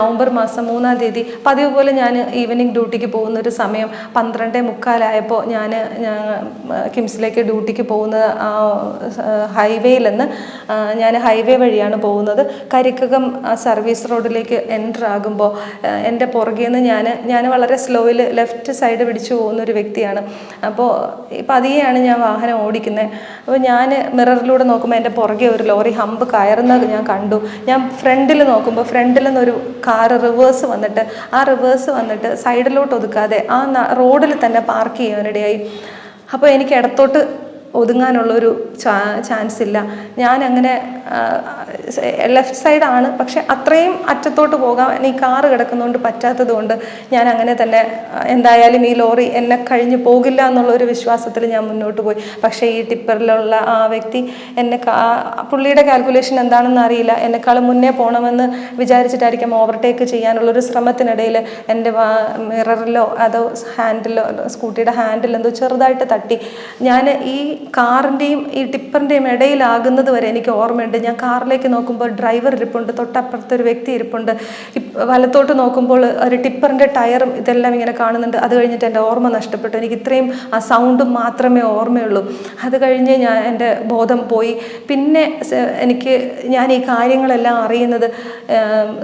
November മാസം 3-ാം തീയതി പതിവ് പോലെ ഞാൻ ഈവനിങ് ഡ്യൂട്ടിക്ക് പോകുന്നൊരു സമയം 12:45 ഞാൻ കിംസിലേക്ക് ഡ്യൂട്ടിക്ക് പോകുന്നത് ഹൈവേയിൽ നിന്ന് ഞാൻ ഹൈവേ വഴിയാണ് പോകുന്നത്. കരിക്കകം സർവീസ് റോഡിലേക്ക് എൻ്റർ ആകുമ്പോൾ എൻ്റെ പുറകിൽ നിന്ന് ഞാൻ വളരെ സ്ലോയിൽ ലെഫ്റ്റ് സൈഡ് പിടിച്ചു പോകുന്നൊരു വ്യക്തിയാണ്. അപ്പോൾ പതിയെയാണ് ഞാൻ വാഹനം ഓടിക്കുന്നത്. അപ്പോൾ ഞാൻ മിററിലൂടെ നോക്കുമ്പോൾ എൻ്റെ പുറകെ ഒരു ലോറി ഹമ്പ് കയറുന്നത് ഞാൻ കണ്ടു. ഞാൻ ഫ്രണ്ടിൽ നോക്കുമ്പോൾ ഫ്രണ്ടിൽ നിന്നൊരു കാറ് റിവേഴ്സ് വന്നിട്ട് സൈഡിലോട്ട് ഒതുക്കാതെ ആ റോഡിൽ തന്നെ പാർക്ക് ചെയ്യാനിടയായി. അപ്പോൾ എനിക്ക് ഇടത്തോട്ട് ഒതുങ്ങാനുള്ളൊരു ചാൻസ് ഇല്ല. ഞാൻ അങ്ങനെ ലെഫ്റ്റ് സൈഡാണ്, പക്ഷെ അത്രയും അറ്റത്തോട്ട് പോകാൻ ഈ കാറ് കിടക്കുന്നതുകൊണ്ട് പറ്റാത്തത് കൊണ്ട് ഞാൻ അങ്ങനെ തന്നെ എന്തായാലും ഈ ലോറി എന്നെ കഴിഞ്ഞ് പോകില്ല എന്നുള്ളൊരു വിശ്വാസത്തിൽ ഞാൻ മുന്നോട്ട് പോയി. പക്ഷേ ഈ ടിപ്പറിലുള്ള ആ വ്യക്തി പുള്ളിയുടെ കാൽക്കുലേഷൻ എന്താണെന്ന് അറിയില്ല, എന്നെക്കാളും മുന്നേ പോകണമെന്ന് വിചാരിച്ചിട്ടായിരിക്കും ഓവർടേക്ക് ചെയ്യാനുള്ളൊരു ശ്രമത്തിനിടയിൽ എൻ്റെ മിററിലോ അതോ ഹാൻഡിലോ സ്കൂട്ടിയുടെ ഹാൻഡിൽ എന്തോ ചെറുതായിട്ട് തട്ടി. ഞാൻ ഈ കാറിൻ്റെയും ഈ ടിപ്പറിൻ്റെയും ഇടയിലാകുന്നത് വരെ എനിക്ക് ഓർമ്മയുണ്ട്. ഞാൻ കാറിലേക്ക് നോക്കുമ്പോൾ ഡ്രൈവർ ഇരിപ്പുണ്ട്, തൊട്ടപ്പുറത്തൊരു വ്യക്തി ഇരിപ്പുണ്ട്. വലത്തോട്ട് നോക്കുമ്പോൾ ഒരു ടിപ്പറിൻ്റെ ടയറും ഇതെല്ലാം ഇങ്ങനെ കാണുന്നുണ്ട്. അത് കഴിഞ്ഞിട്ട് എൻ്റെ ഓർമ്മ നഷ്ടപ്പെട്ടു. എനിക്ക് ഇത്രയും ആ സൗണ്ടും മാത്രമേ ഓർമ്മയുള്ളൂ. അത് കഴിഞ്ഞ് എൻ്റെ ബോധം പോയി. പിന്നെ ഞാൻ ഈ കാര്യങ്ങളെല്ലാം അറിയുന്നത്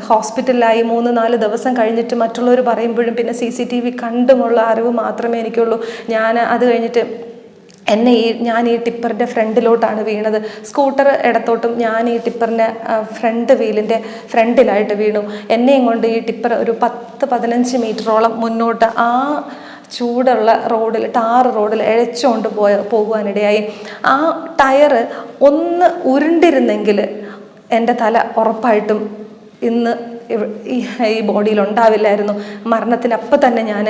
ഹോസ്പിറ്റലിലായി 3-4 ദിവസം കഴിഞ്ഞിട്ട് മറ്റുള്ളവർ പറയുമ്പോഴും പിന്നെ CCTV കണ്ടുമുള്ള അറിവ് മാത്രമേ എനിക്കുള്ളൂ. അത് കഴിഞ്ഞിട്ട് ഞാൻ ഈ ടിപ്പറിൻ്റെ ഫ്രണ്ടിലോട്ടാണ് വീണത്. സ്കൂട്ടർ ഇടത്തോട്ടും ഞാൻ ഈ ടിപ്പറിൻ്റെ ഫ്രണ്ട് വീലിൻ്റെ ഫ്രണ്ടിലായിട്ട് വീണു. എന്നെയും കൊണ്ട് ഈ ടിപ്പർ ഒരു 10-15 മീറ്ററോളം മുന്നോട്ട് ആ ചൂടുള്ള ടാർ റോഡിൽ ഇഴച്ചുകൊണ്ട് പോകുവാനിടയായി. ആ ടയറ് ഒന്ന് ഉരുണ്ടിരുന്നെങ്കിൽ എൻ്റെ തല ഉറപ്പായിട്ടും ഇന്ന് ഈ ബോഡിയിൽ ഉണ്ടാവില്ലായിരുന്നു. മരണത്തിനപ്പം തന്നെ ഞാൻ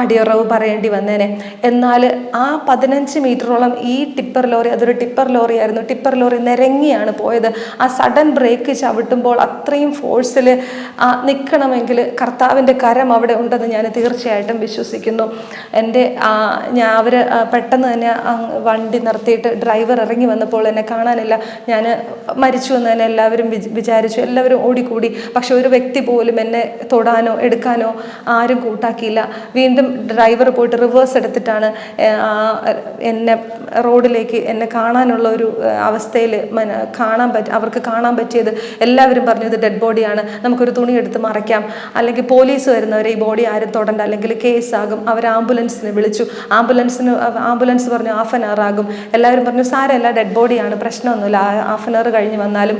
അടിയുറവ് പറയേണ്ടി വന്നേനെ. എന്നാൽ ആ 15 മീറ്ററോളം ഈ ടിപ്പർ ലോറി, അതൊരു ടിപ്പർ ലോറി ആയിരുന്നു, ടിപ്പർ ലോറി നിരങ്ങിയാണ് പോയത്. ആ സഡൻ ബ്രേക്ക് ചവിട്ടുമ്പോൾ അത്രയും ഫോഴ്സിൽ നിൽക്കണമെങ്കിൽ കർത്താവിൻ്റെ കരം അവിടെ ഉണ്ടെന്ന് ഞാൻ തീർച്ചയായിട്ടും വിശ്വസിക്കുന്നു. അവർ പെട്ടെന്ന് തന്നെ വണ്ടി നിർത്തിയിട്ട് ഡ്രൈവർ ഇറങ്ങി വന്നപ്പോൾ എന്നെ കാണാനില്ല. ഞാൻ മരിച്ചു എന്ന് തന്നെ എല്ലാവരും വിചാരിച്ചു. എല്ലാവരും ഓടിക്കൂടി. പക്ഷെ ഒരു വ്യക്തി പോലും എന്നെ തൊടാനോ എടുക്കാനോ ആരും കൂട്ടാക്കിയില്ല. വീണ്ടും ഡ്രൈവർ പോയിട്ട് റിവേഴ്സ് എടുത്തിട്ടാണ് റോഡിലേക്ക് എന്നെ കാണാനുള്ള ഒരു അവസ്ഥയിൽ അവർക്ക് കാണാൻ പറ്റിയത്. എല്ലാവരും പറഞ്ഞു ഇത് ഡെഡ് ബോഡിയാണ്, നമുക്കൊരു തുണി എടുത്ത് മറയ്ക്കാം, അല്ലെങ്കിൽ പോലീസ് വരുന്നവരെ ഈ ബോഡി ആരും തൊടണ്ട, അല്ലെങ്കിൽ കേസാകും. അവർ ആംബുലൻസിനെ വിളിച്ചു. ആംബുലൻസ് പറഞ്ഞു ½ hour ആകും. എല്ലാവരും പറഞ്ഞു സാരമല്ല, ഡെഡ് ബോഡിയാണ്, പ്രശ്നമൊന്നുമില്ല, ½ hour കഴിഞ്ഞ് വന്നാലും